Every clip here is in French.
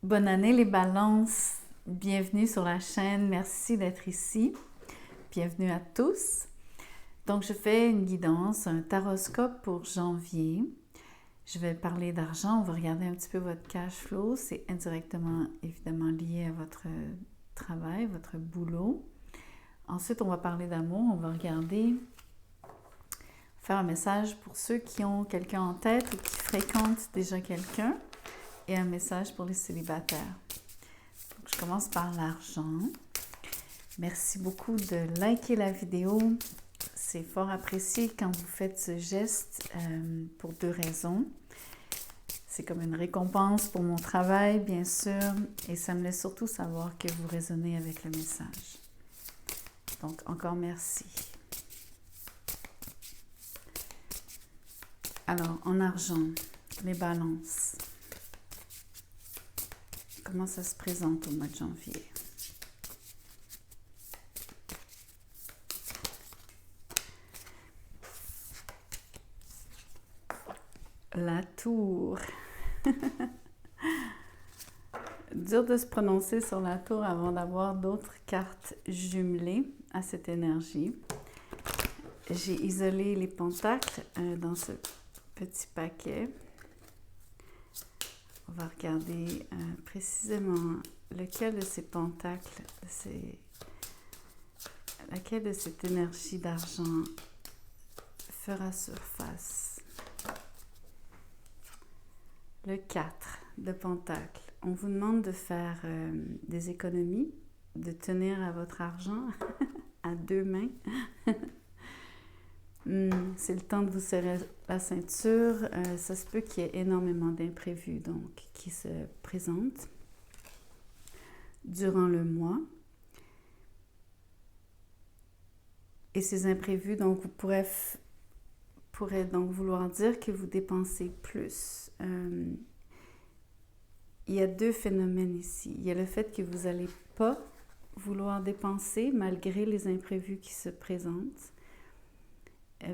Bonne année les balances, bienvenue sur la chaîne, merci d'être ici, bienvenue à tous. Donc je fais une guidance, un taroscope pour janvier. Je vais parler d'argent, on va regarder un petit peu votre cash flow, c'est indirectement évidemment lié à votre travail, votre boulot. Ensuite on va parler d'amour, on va regarder, faire un message pour ceux qui ont quelqu'un en tête ou qui fréquentent déjà quelqu'un et un message pour les célibataires. Je commence par l'argent. Merci beaucoup de liker la vidéo. C'est fort apprécié quand vous faites ce geste pour deux raisons. C'est comme une récompense pour mon travail, bien sûr, et ça me laisse surtout savoir que vous résonnez avec le message. Donc, encore merci. Alors, en argent, les balances. Comment ça se présente au mois de janvier? La tour. Dur de se prononcer sur la tour avant d'avoir d'autres cartes jumelées à cette énergie. J'ai isolé les pentacles dans ce petit paquet. On va regarder précisément lequel de ces pentacles, laquelle de cette énergie d'argent fera surface. Le 4 de pentacles. On vous demande de faire des économies, de tenir à votre argent à deux mains. C'est le temps de vous serrer la ceinture. Ça se peut qu'il y ait énormément d'imprévus donc qui se présentent durant le mois. Et ces imprévus, donc, vous pourraient donc vouloir dire que vous dépensez plus. Il y a deux phénomènes ici. Il y a le fait que vous n'allez pas vouloir dépenser malgré les imprévus qui se présentent.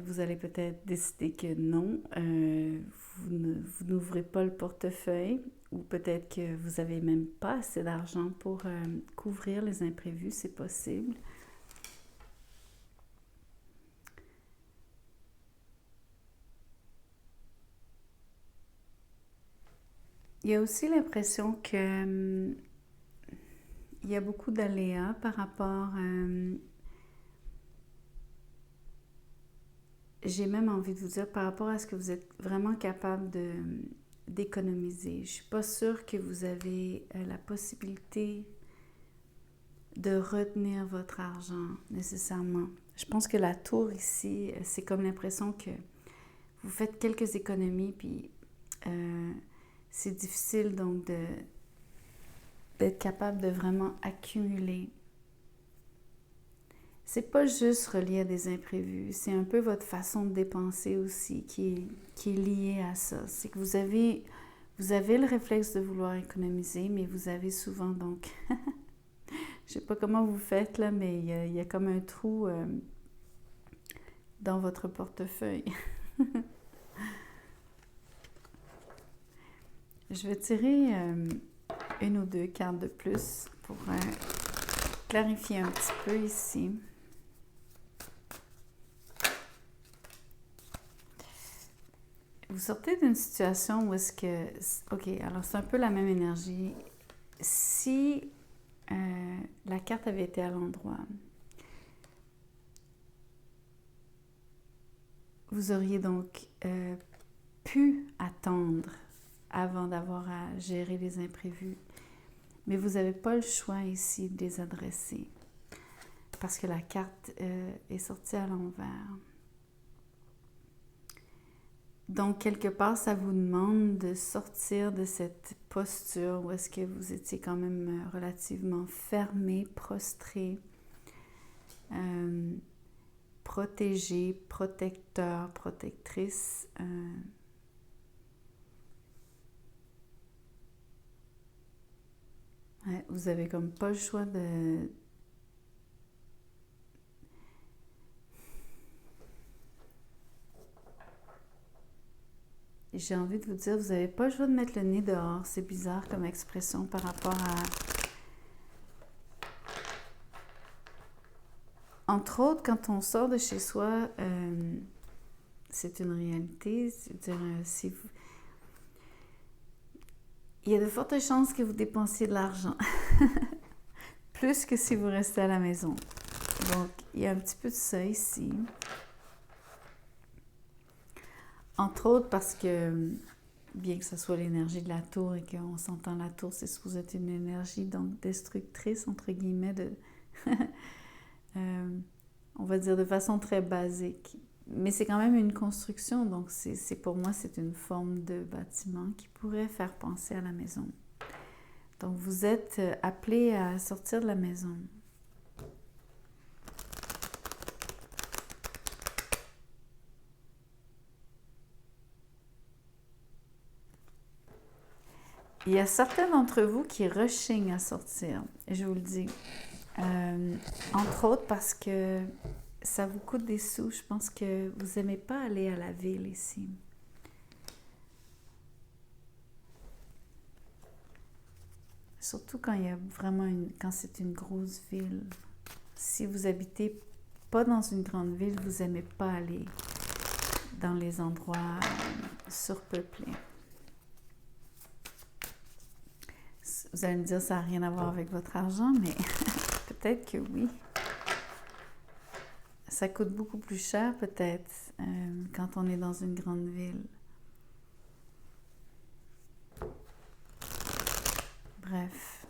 Vous allez peut-être décider que non, vous n'ouvrez pas le portefeuille ou peut-être que vous n'avez même pas assez d'argent pour couvrir les imprévus, c'est possible. Il y a aussi l'impression que il y a beaucoup d'aléas par rapport j'ai même envie de vous dire par rapport à ce que vous êtes vraiment capable d'économiser. Je ne suis pas sûre que vous avez la possibilité de retenir votre argent nécessairement. Je pense que la tour ici, c'est comme l'impression que vous faites quelques économies puis c'est difficile donc d'être capable de vraiment accumuler. C'est pas juste relié à des imprévus, c'est un peu votre façon de dépenser aussi qui est liée à ça. C'est que vous avez le réflexe de vouloir économiser, mais vous avez souvent donc, je sais pas comment vous faites là, mais il y a comme un trou dans votre portefeuille. Je vais tirer une ou deux cartes de plus pour clarifier un petit peu ici. Vous sortez d'une situation où est-ce que... OK, alors c'est un peu la même énergie. Si la carte avait été à l'endroit, vous auriez donc pu attendre avant d'avoir à gérer les imprévus. Mais vous n'avez pas le choix ici de les adresser parce que la carte est sortie à l'envers. Donc, quelque part, ça vous demande de sortir de cette posture où est-ce que vous étiez quand même relativement fermé, prostré, protégé, protecteur, protectrice. Ouais, vous avez comme pas le choix de... j'ai envie de vous dire, vous n'avez pas le choix de mettre le nez dehors. C'est bizarre comme expression par rapport à... Entre autres, quand on sort de chez soi, c'est une réalité. C'est-à-dire, si vous... il y a de fortes chances que vous dépensiez de l'argent. Plus que si vous restez à la maison. Donc, il y a un petit peu de ça ici. Entre autres parce que, bien que ce soit l'énergie de la tour et qu'on s'entend la tour, c'est supposé être une énergie donc destructrice, entre guillemets, de... on va dire de façon très basique. Mais c'est quand même une construction, donc pour moi, c'est une forme de bâtiment qui pourrait faire penser à la maison. Donc, vous êtes appelé à sortir de la maison. Il y a certains d'entre vous qui rechignent à sortir, je vous le dis. Entre autres parce que ça vous coûte des sous. Je pense que vous n'aimez pas aller à la ville ici. Surtout quand il y a vraiment quand c'est une grosse ville. Si vous habitez pas dans une grande ville, vous n'aimez pas aller dans les endroits surpeuplés. Vous allez me dire, ça n'a rien à voir avec votre argent, mais peut-être que oui. Ça coûte beaucoup plus cher, peut-être, quand on est dans une grande ville. Bref.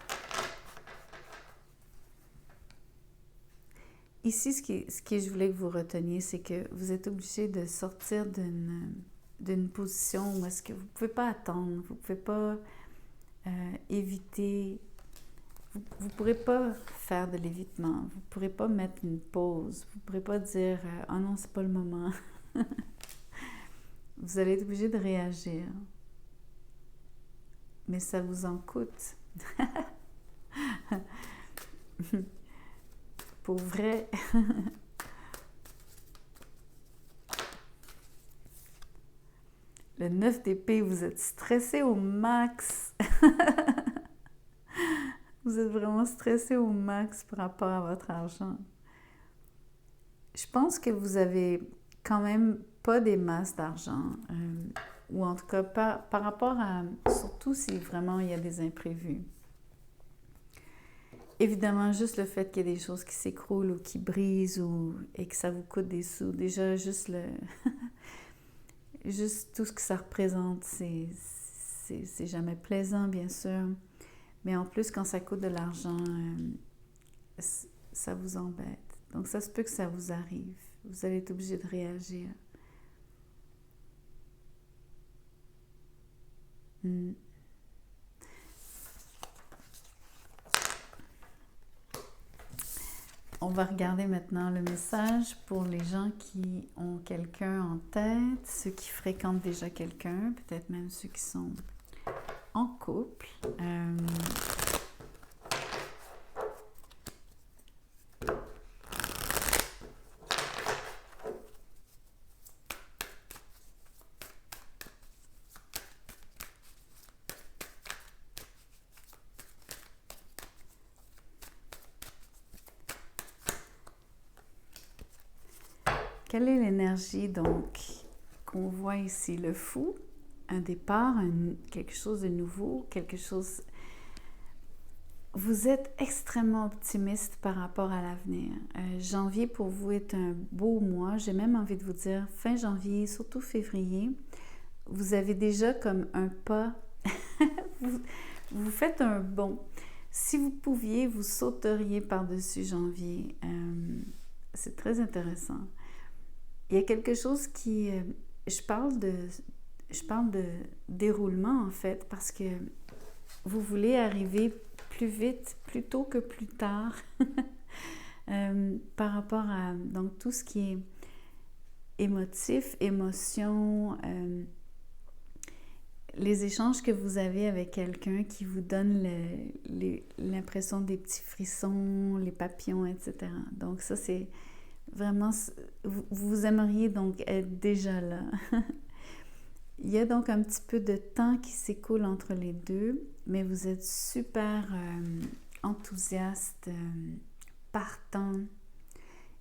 Ici, ce que je voulais que vous reteniez, c'est que vous êtes obligé de sortir d'une position où est-ce que vous ne pouvez pas attendre, vous ne pouvez pas éviter, vous ne pourrez pas faire de l'évitement, vous ne pourrez pas mettre une pause, vous ne pourrez pas dire « Ah non, c'est pas le moment ». Vous allez être obligé de réagir. Mais ça vous en coûte. Pour vrai. Le 9 d'épée, vous êtes stressé au max. Vous êtes vraiment stressé au max par rapport à votre argent. Je pense que vous avez quand même pas des masses d'argent. Ou en tout cas, par rapport à... Surtout si vraiment il y a des imprévus. Évidemment, juste le fait qu'il y ait des choses qui s'écroulent ou qui brisent et que ça vous coûte des sous. Déjà, juste juste tout ce que ça représente, c'est jamais plaisant, bien sûr. Mais en plus, quand ça coûte de l'argent, ça vous embête. Donc, ça se peut que ça vous arrive. Vous allez être obligé de réagir. On va regarder maintenant le message pour les gens qui ont quelqu'un en tête, ceux qui fréquentent déjà quelqu'un, peut-être même ceux qui sont en couple. Quelle est l'énergie donc qu'on voit ici? Le fou, un départ, quelque chose de nouveau, quelque chose... Vous êtes extrêmement optimiste par rapport à l'avenir. Janvier pour vous est un beau mois. J'ai même envie de vous dire fin janvier, surtout février. Vous avez déjà comme un pas. vous faites un bond. Si vous pouviez, vous sauteriez par-dessus janvier. C'est très intéressant. Il y a quelque chose qui... je parle de déroulement, en fait, parce que vous voulez arriver plus vite, plus tôt que plus tard, par rapport à donc, tout ce qui est émotif, émotion, les échanges que vous avez avec quelqu'un qui vous donne l'impression des petits frissons, les papillons, etc. Donc ça, c'est vraiment... Vous aimeriez donc être déjà là. Il y a donc un petit peu de temps qui s'écoule entre les deux, mais vous êtes super enthousiaste, partant.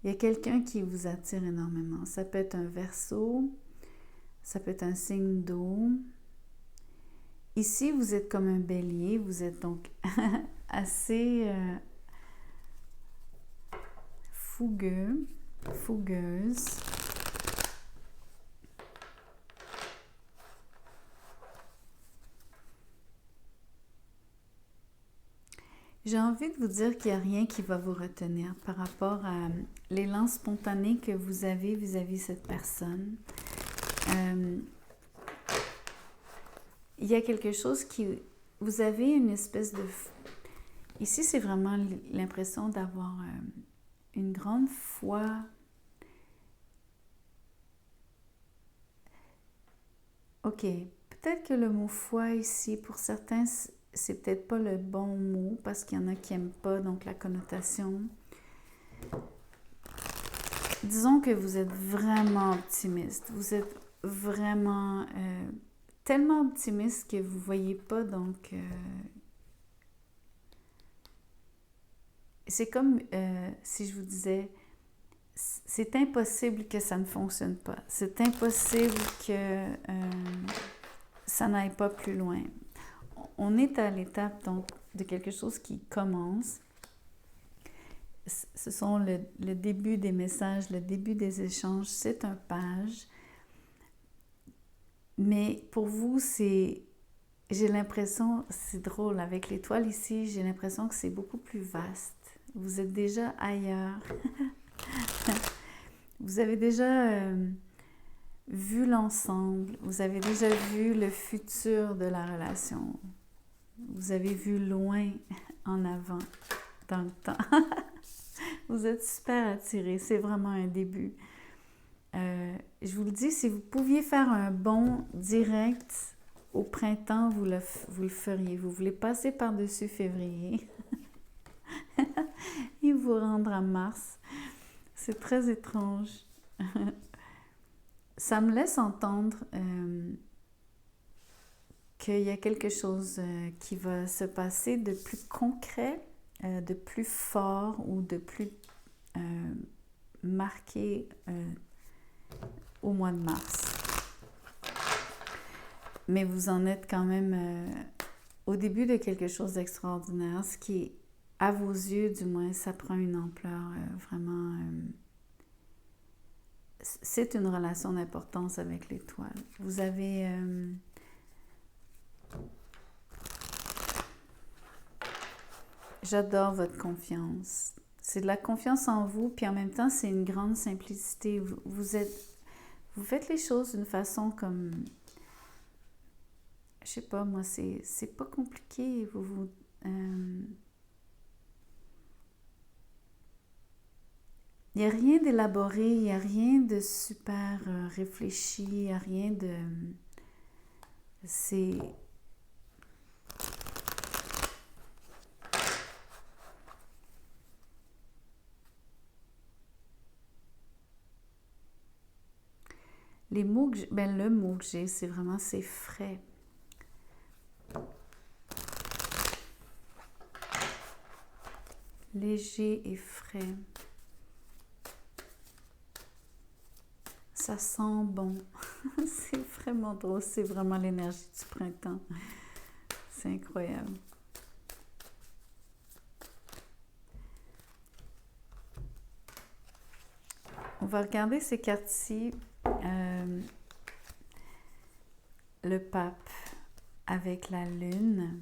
Il y a quelqu'un qui vous attire énormément. Ça peut être un Verseau, ça peut être un signe d'eau. Ici, vous êtes comme un Bélier, vous êtes donc assez fougueux, fougueuse. J'ai envie de vous dire qu'il n'y a rien qui va vous retenir par rapport à l'élan spontané que vous avez vis-à-vis cette personne. Il y a quelque chose qui... Vous avez une espèce de... Ici, c'est vraiment l'impression d'avoir une grande foi. OK, peut-être que le mot foi ici, pour certains, c'est peut-être pas le bon mot parce qu'il y en a qui n'aiment pas, donc la connotation. Disons que vous êtes vraiment optimiste. Vous êtes vraiment tellement optimiste que vous ne voyez pas, donc... c'est comme si je vous disais, c'est impossible que ça ne fonctionne pas. C'est impossible que ça n'aille pas plus loin. On est à l'étape donc de quelque chose qui commence. Ce sont le début des messages, le début des échanges. C'est un page. Mais pour vous, j'ai l'impression, c'est drôle, avec l'étoile ici, j'ai l'impression que c'est beaucoup plus vaste. Vous êtes déjà ailleurs. Vous avez déjà vu l'ensemble. Vous avez déjà vu le futur de la relation. Vous avez vu loin en avant dans le temps. Vous êtes super attirés. C'est vraiment un début. Je vous le dis, si vous pouviez faire un bond direct au printemps, vous le feriez. Vous voulez passer par-dessus février et vous rendre à mars. C'est très étrange. Ça me laisse entendre qu'il y a quelque chose qui va se passer de plus concret, de plus fort ou de plus marqué au mois de mars. Mais vous en êtes quand même au début de quelque chose d'extraordinaire, ce qui, à vos yeux du moins, ça prend une ampleur vraiment... c'est une relation d'importance avec l'étoile. Vous avez... J'adore votre confiance. C'est de la confiance en vous, puis en même temps, c'est une grande simplicité. Vous faites les choses d'une façon comme... Je sais pas, moi, c'est pas compliqué. Il n'y a rien d'élaboré, il n'y a rien de super réfléchi, il n'y a rien de... C'est... Les mots que le mot que j'ai, c'est vraiment, c'est frais. Léger et frais. Ça sent bon. C'est vraiment drôle. C'est vraiment l'énergie du printemps. C'est incroyable. On va regarder ces cartes-ci. Le pape avec la lune.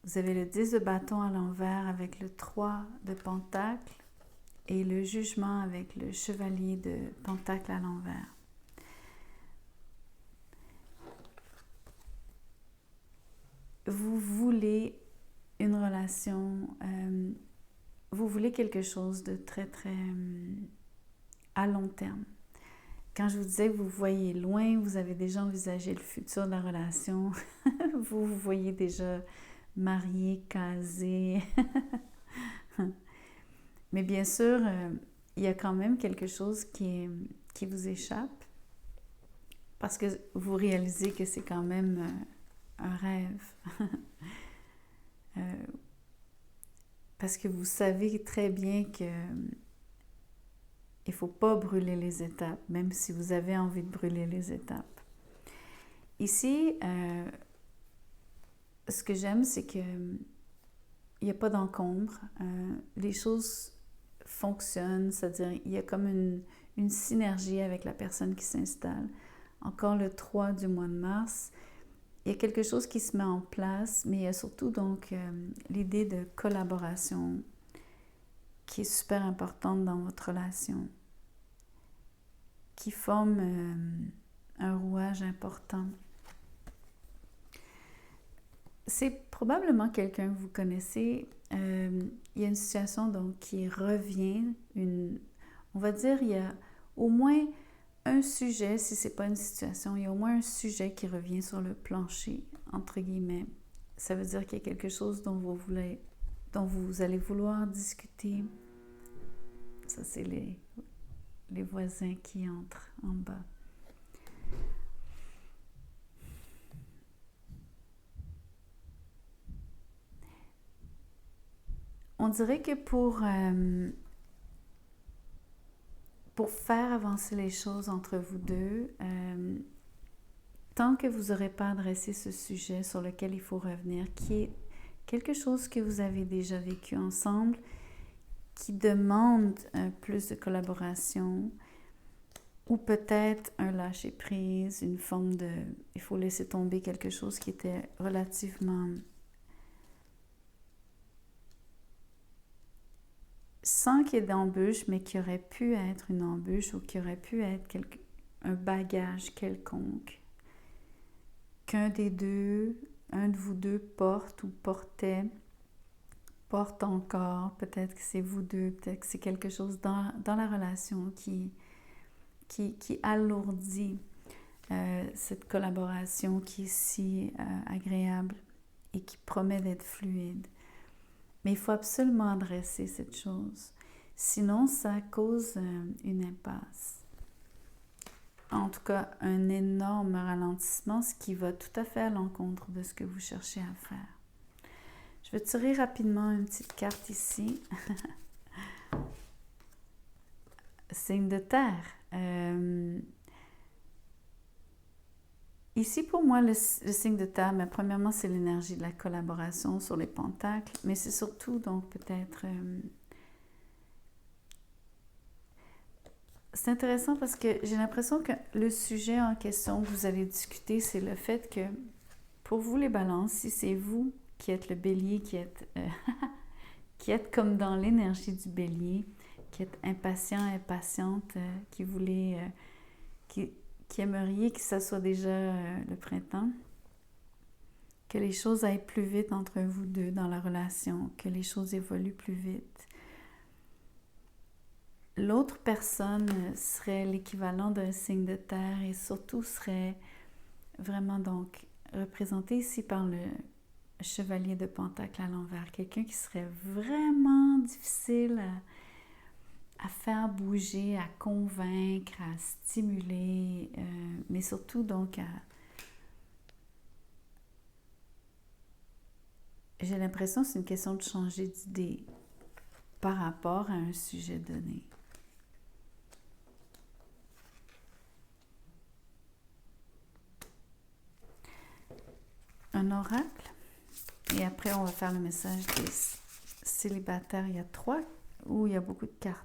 Vous avez le 10 de bâton à l'envers avec le 3 de pentacle et le jugement avec le chevalier de pentacle à l'envers. Vous voulez une relation, vous voulez quelque chose de très, très à long terme. Quand je vous disais que vous voyez loin, vous avez déjà envisagé le futur de la relation, vous vous voyez déjà marié, casé. Mais bien sûr, il y a quand même quelque chose qui vous échappe. parce que vous réalisez que c'est quand même un rêve. Parce que vous savez très bien que il ne faut pas brûler les étapes, même si vous avez envie de brûler les étapes. Ici, ce que j'aime, c'est que il n'y a pas d'encombre. Les choses fonctionnent, c'est-à-dire il y a comme une synergie avec la personne qui s'installe. Encore le 3 du mois de mars, il y a quelque chose qui se met en place, mais il y a surtout donc l'idée de collaboration qui est super importante dans votre relation, qui forme un rouage important. C'est probablement quelqu'un que vous connaissez. Il y a une situation donc qui revient, on va dire il y a au moins un sujet, si ce n'est pas une situation, il y a au moins un sujet qui revient sur le plancher, entre guillemets. Ça veut dire qu'il y a quelque chose dont vous allez vouloir discuter. Ça, c'est les voisins qui entrent en bas. On dirait que pour faire avancer les choses entre vous deux, tant que vous n'aurez pas adressé ce sujet sur lequel il faut revenir, qui est quelque chose que vous avez déjà vécu ensemble, qui demande plus de collaboration, ou peut-être un lâcher-prise, une forme de... Il faut laisser tomber quelque chose qui était relativement... sans qu'il y ait d'embûche, mais qui aurait pu être une embûche ou qui aurait pu être un bagage quelconque. Qu'un des deux, un de vous deux porte ou portait, porte encore, peut-être que c'est vous deux, peut-être que c'est quelque chose dans la relation qui alourdit cette collaboration qui est si agréable et qui promet d'être fluide. Mais il faut absolument adresser cette chose. Sinon, ça cause une impasse. En tout cas, un énorme ralentissement, ce qui va tout à fait à l'encontre de ce que vous cherchez à faire. Je vais tirer rapidement une petite carte ici. Signe de terre. Ici, pour moi, le signe de terre, mais premièrement, c'est l'énergie de la collaboration sur les pentacles, mais c'est surtout, donc, peut-être... c'est intéressant parce que j'ai l'impression que le sujet en question que vous allez discuter, c'est le fait que, pour vous, les balances, si c'est vous qui êtes le bélier, qui êtes comme dans l'énergie du bélier, qui êtes impatient, impatiente, qui voulez... qui aimeriez que ça soit déjà le printemps, que les choses aillent plus vite entre vous deux dans la relation, que les choses évoluent plus vite. L'autre personne serait l'équivalent d'un signe de terre et surtout serait vraiment donc représenté ici par le chevalier de pentacle à l'envers. Quelqu'un qui serait vraiment difficile à faire bouger, à convaincre, à stimuler, mais surtout donc j'ai l'impression que c'est une question de changer d'idée par rapport à un sujet donné. Un oracle, et après on va faire le message des célibataires. Il y a 3 ou il y a beaucoup de cartes.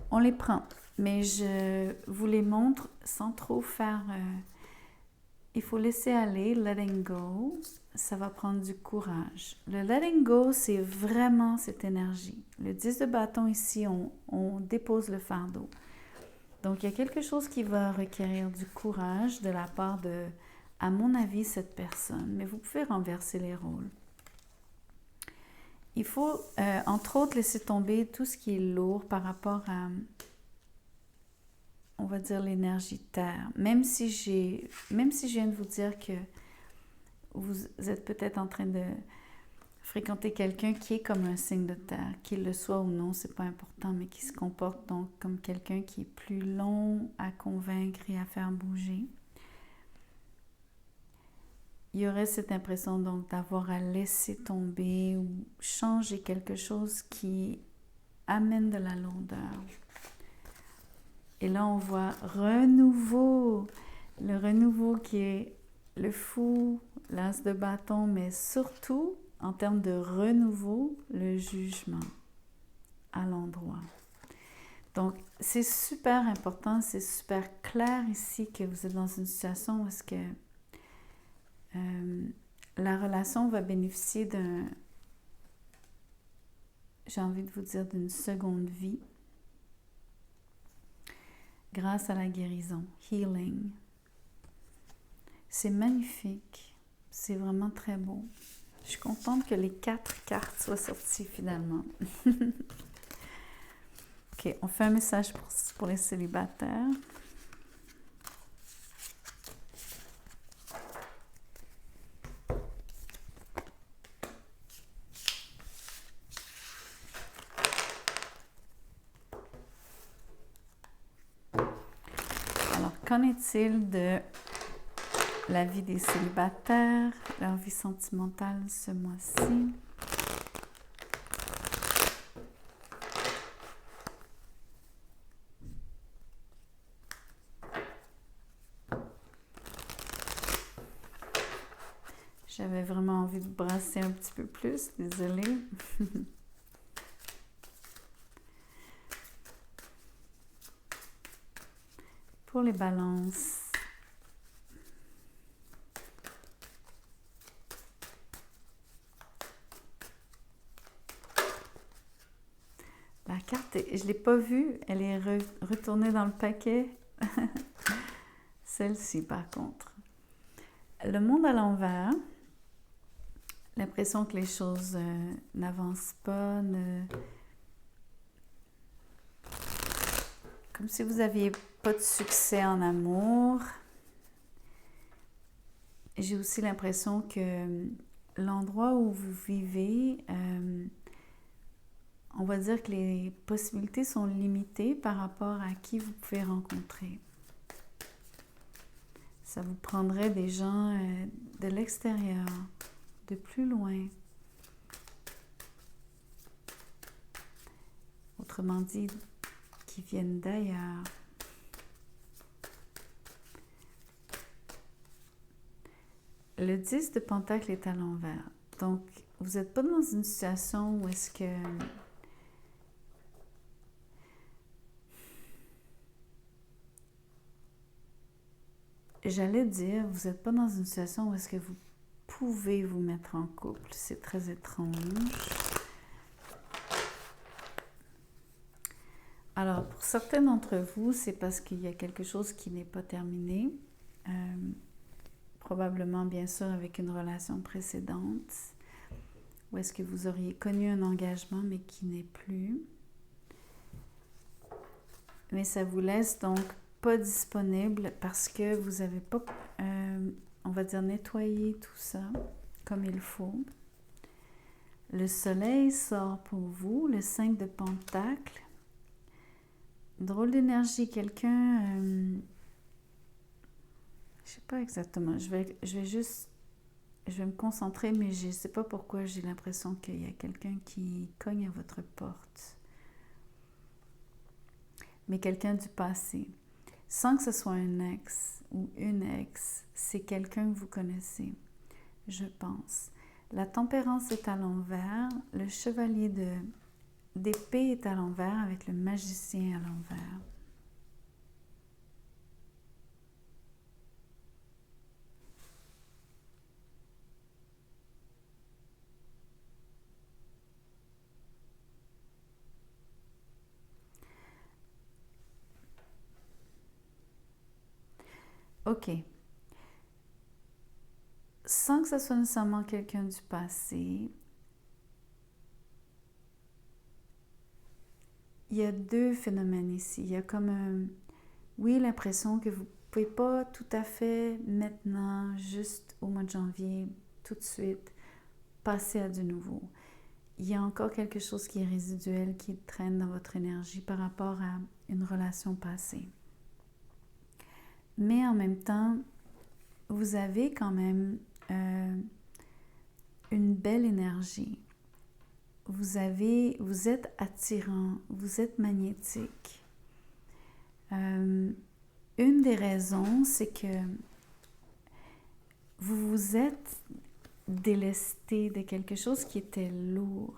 On les prend, mais je vous les montre sans trop faire... il faut laisser aller, letting go. Ça va prendre du courage. Le letting go, c'est vraiment cette énergie. Le 10 de bâton ici, on dépose le fardeau. Donc, il y a quelque chose qui va requérir du courage de la part de, à mon avis, cette personne. Mais vous pouvez renverser les rôles. Il faut, entre autres, laisser tomber tout ce qui est lourd par rapport à, on va dire, l'énergie terre. Même si je viens de vous dire que vous êtes peut-être en train de fréquenter quelqu'un qui est comme un signe de terre, qu'il le soit ou non, c'est pas important, mais qui se comporte donc comme quelqu'un qui est plus long à convaincre et à faire bouger. Il y aurait cette impression donc d'avoir à laisser tomber ou changer quelque chose qui amène de la lourdeur. Et là, on voit renouveau, le renouveau qui est le fou, l'as de bâton, mais surtout, en termes de renouveau, le jugement à l'endroit. Donc, c'est super important, c'est super clair ici que vous êtes dans une situation où est-ce que la relation va bénéficier j'ai envie de vous dire, d'une seconde vie grâce à la guérison, healing. C'est magnifique, c'est vraiment très beau. Je suis contente que les 4 cartes soient sorties finalement. Ok, on fait un message pour les célibataires. Alors, qu'en est-il de la vie des célibataires, leur vie sentimentale ce mois-ci? J'avais vraiment envie de brasser un petit peu plus, désolée. Pour les balances. La carte, je ne l'ai pas vue, elle est retournée dans le paquet. Celle-ci, par contre. Le monde à l'envers, l'impression que les choses n'avancent pas, comme si vous n'aviez pas de succès en amour. J'ai aussi l'impression que l'endroit où vous vivez, on va dire que les possibilités sont limitées par rapport à qui vous pouvez rencontrer. Ça vous prendrait des gens de l'extérieur, de plus loin. Autrement dit, qui viennent d'ailleurs. Le 10 de Pentacle est à l'envers. Donc, vous n'êtes pas dans une situation où est-ce que j'allais dire, vous n'êtes pas dans une situation où est-ce que vous pouvez vous mettre en couple. C'est très étrange. Alors, pour certains d'entre vous, c'est parce qu'il y a quelque chose qui n'est pas terminé. Probablement, bien sûr, avec une relation précédente. Ou est-ce que vous auriez connu un engagement, mais qui n'est plus. Mais ça vous laisse donc pas disponible parce que vous n'avez pas, on va dire, nettoyé tout ça comme il faut. Le soleil sort pour vous, le 5 de Pentacle. Drôle d'énergie, quelqu'un... je sais pas exactement, je vais me concentrer, mais je ne sais pas pourquoi j'ai l'impression qu'il y a quelqu'un qui cogne à votre porte. Mais quelqu'un du passé. Sans que ce soit un ex ou une ex, c'est quelqu'un que vous connaissez, je pense. La tempérance est à l'envers, le chevalier d'épée est à l'envers avec le magicien à l'envers. OK. Sans que ce soit nécessairement quelqu'un du passé, il y a 2 phénomènes ici. Il y a comme oui, l'impression que vous ne pouvez pas tout à fait maintenant, juste au mois de janvier, tout de suite, passer à du nouveau. Il y a encore quelque chose qui est résiduel, qui traîne dans votre énergie par rapport à une relation passée. Mais en même temps, vous avez quand même une belle énergie. Vous êtes attirant, vous êtes magnétique. Une des raisons, c'est que vous vous êtes délesté de quelque chose qui était lourd.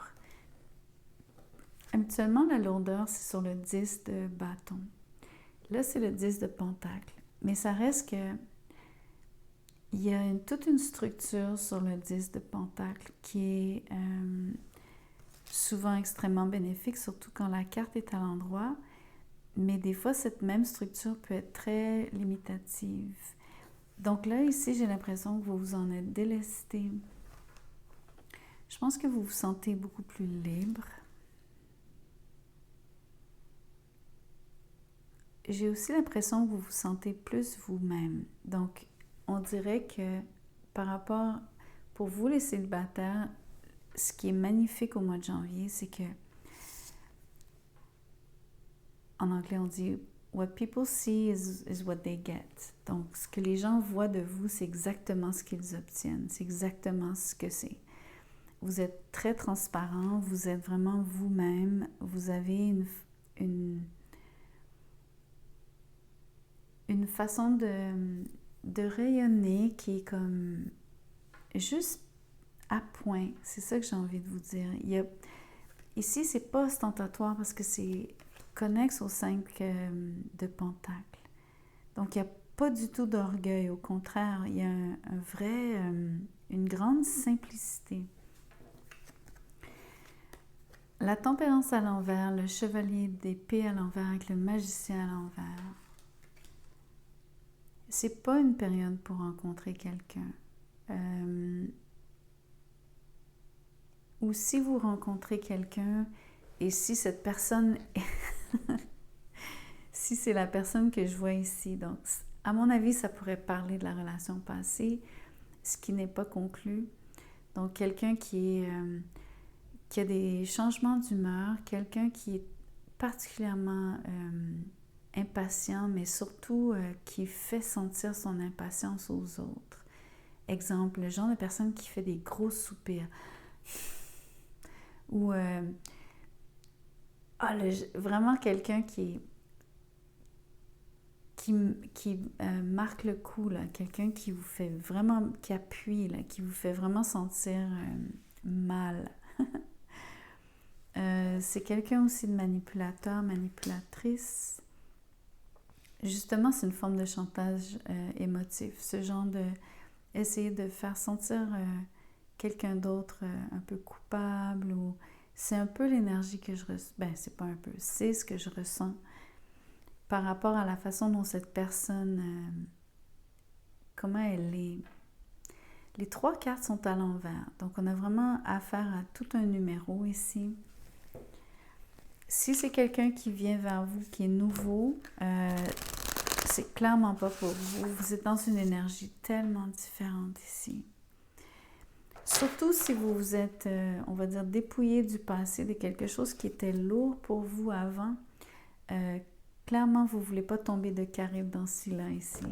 Habituellement, la lourdeur, c'est sur le 10 de bâton. Là, c'est le 10 de pentacle. Mais ça reste que il y a toute une structure sur le 10 de pentacle qui est souvent extrêmement bénéfique, surtout quand la carte est à l'endroit. Mais des fois, cette même structure peut être très limitative. Donc là, ici, j'ai l'impression que vous vous en êtes délesté. Je pense que vous vous sentez beaucoup plus libre. J'ai aussi l'impression que vous vous sentez plus vous-même. Donc, on dirait que par rapport, pour vous les célibataires, ce qui est magnifique au mois de janvier, c'est que, en anglais, on dit « What people see is what they get ». Donc, ce que les gens voient de vous, c'est exactement ce qu'ils obtiennent. C'est exactement ce que c'est. Vous êtes très transparent, vous êtes vraiment vous-même, vous avez une façon de rayonner qui est comme juste à point. C'est ça que j'ai envie de vous dire. Ici, c'est pas ostentatoire parce que c'est connexe aux 5 de pentacle. Donc, il n'y a pas du tout d'orgueil. Au contraire, il y a une grande simplicité. La tempérance à l'envers, le chevalier d'épée à l'envers avec le magicien à l'envers. C'est pas une période pour rencontrer quelqu'un. Ou si vous rencontrez quelqu'un et si cette personne, si c'est la personne que je vois ici, donc à mon avis, ça pourrait parler de la relation passée, ce qui n'est pas conclu. Donc quelqu'un qui a des changements d'humeur, quelqu'un qui est particulièrement impatient, mais surtout qui fait sentir son impatience aux autres. Exemple, le genre de personne qui fait des gros soupirs. Ou vraiment quelqu'un qui marque le coup, là, quelqu'un qui vous fait vraiment, qui appuie, là, qui vous fait vraiment sentir mal. C'est quelqu'un aussi de manipulateur, manipulatrice. Justement, c'est une forme de chantage émotif. Ce genre de essayer de faire sentir quelqu'un d'autre un peu coupable. Ou c'est un peu l'énergie que je ressens. Ben, c'est pas un peu, c'est ce que je ressens par rapport à la façon dont cette personne, comment elle est. Les 3 cartes sont à l'envers. Donc, on a vraiment affaire à tout un numéro ici. Si c'est quelqu'un qui vient vers vous, qui est nouveau, c'est clairement pas pour vous. Vous êtes dans une énergie tellement différente ici. Surtout si vous vous êtes, on va dire, dépouillé du passé, de quelque chose qui était lourd pour vous avant. Clairement, vous ne voulez pas tomber de Caraïbes dans Scylla ici.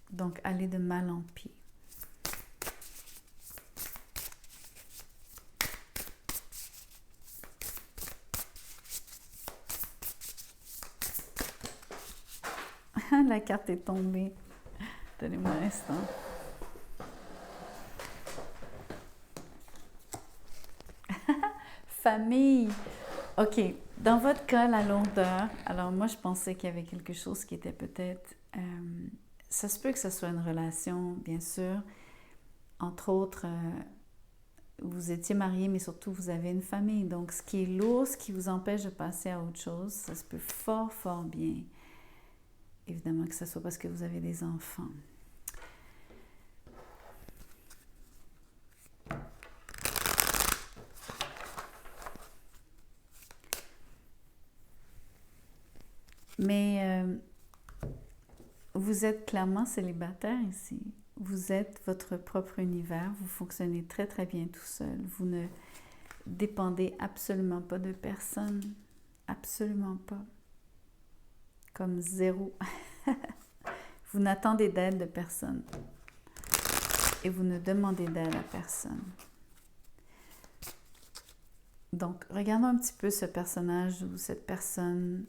Donc, aller de mal en pis. La carte est tombée. Donnez-moi un instant. Famille. OK. Dans votre cas, la lourdeur, alors moi, je pensais qu'il y avait quelque chose qui était peut-être... ça se peut que ce soit une relation, bien sûr. Entre autres, vous étiez mariés, mais surtout, vous avez une famille. Donc, ce qui est lourd, ce qui vous empêche de passer à autre chose, ça se peut fort, fort bien. Évidemment que ce soit parce que vous avez des enfants. Mais vous êtes clairement célibataire ici. vous êtes votre propre univers, vous fonctionnez très très bien tout seul. Vous ne dépendez absolument pas de personne, absolument pas. Comme zéro. Vous n'attendez d'aide de personne. Et vous ne demandez d'aide à personne. Donc, regardons un petit peu ce personnage ou cette personne.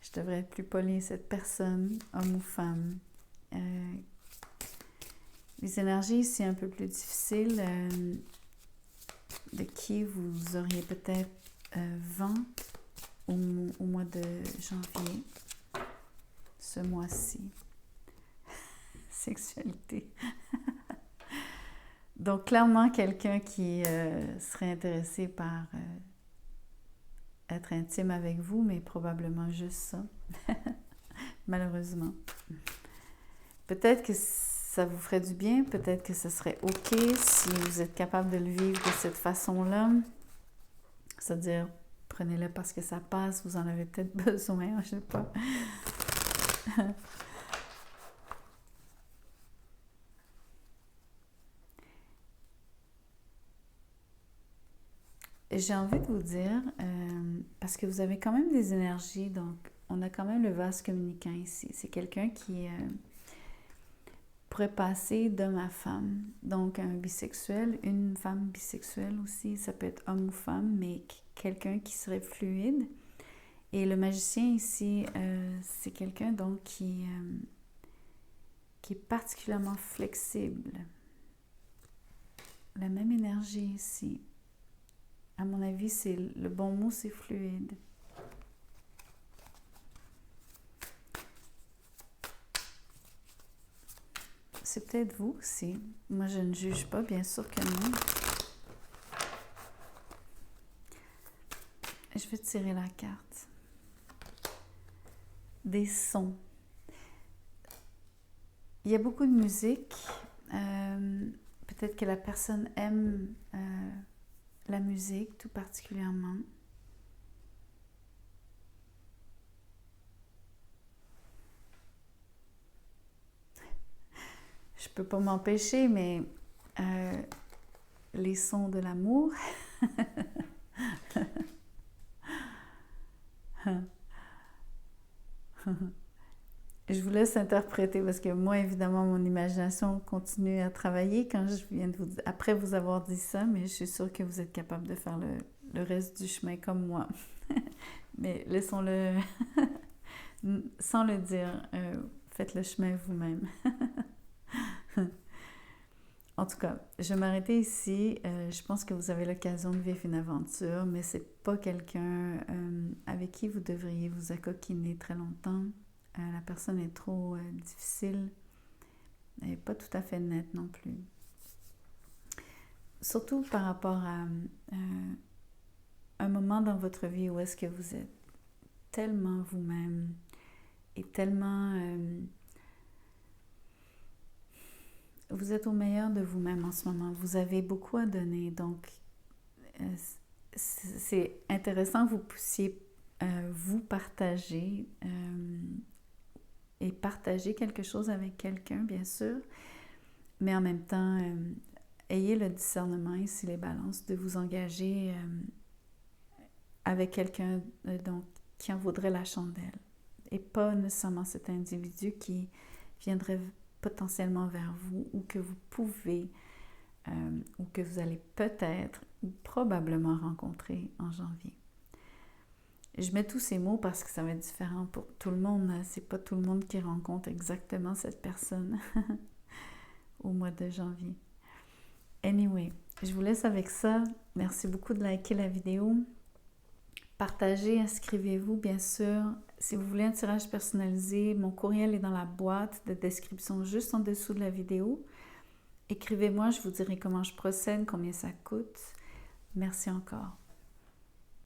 Je devrais être plus polie, cette personne, homme ou femme. Les énergies ici un peu plus difficiles, de qui vous auriez peut-être vent au mois de janvier, ce mois-ci. Sexualité. Donc, clairement, quelqu'un qui serait intéressé par être intime avec vous, mais probablement juste ça. Malheureusement. Peut-être que ça vous ferait du bien, peut-être que ce serait OK si vous êtes capable de le vivre de cette façon-là. C'est-à-dire, prenez-le parce que ça passe, vous en avez peut-être besoin, je ne sais pas. J'ai envie de vous dire, parce que vous avez quand même des énergies, donc on a quand même le vase communicant ici. C'est quelqu'un qui pourrait passer d'homme à femme, donc un bisexuel, une femme bisexuelle aussi, ça peut être homme ou femme, mais quelqu'un qui serait fluide. Et le magicien ici, c'est quelqu'un donc qui est particulièrement flexible. La même énergie ici. À mon avis, c'est le bon mot, c'est fluide. C'est peut-être vous aussi. Moi, je ne juge pas, bien sûr que non. Je vais tirer la carte. Des sons. Il y a beaucoup de musique. Peut-être que la personne aime la musique tout particulièrement. Je peux pas m'empêcher, mais les sons de l'amour. Je vous laisse interpréter parce que moi, évidemment, mon imagination continue à travailler quand je viens de après vous avoir dit ça, mais je suis sûre que vous êtes capable de faire le reste du chemin comme moi. Mais laissons-le, sans le dire, faites le chemin vous-même. En tout cas, je vais m'arrêter ici. Je pense que vous avez l'occasion de vivre une aventure, mais c'est pas quelqu'un avec qui vous devriez vous accoquiner très longtemps. La personne est trop difficile. Elle n'est pas tout à fait nette non plus. Surtout par rapport à un moment dans votre vie où est-ce que vous êtes tellement vous-même et tellement... vous êtes au meilleur de vous-même en ce moment. Vous avez beaucoup à donner. Donc, c'est intéressant que vous puissiez vous partager et partager quelque chose avec quelqu'un, bien sûr. Mais en même temps, ayez le discernement ici, les balances, de vous engager avec quelqu'un donc, qui en vaudrait la chandelle. Et pas nécessairement cet individu qui viendrait potentiellement vers vous ou que vous pouvez ou que vous allez peut-être ou probablement rencontrer en janvier. Je mets tous ces mots parce que ça va être différent pour tout le monde. C'est pas tout le monde qui rencontre exactement cette personne au mois de janvier. Anyway, je vous laisse avec ça. Merci beaucoup de liker la vidéo. Partagez, inscrivez-vous, bien sûr. Si vous voulez un tirage personnalisé, mon courriel est dans la boîte de description juste en dessous de la vidéo. Écrivez-moi, je vous dirai comment je procède, combien ça coûte. Merci encore.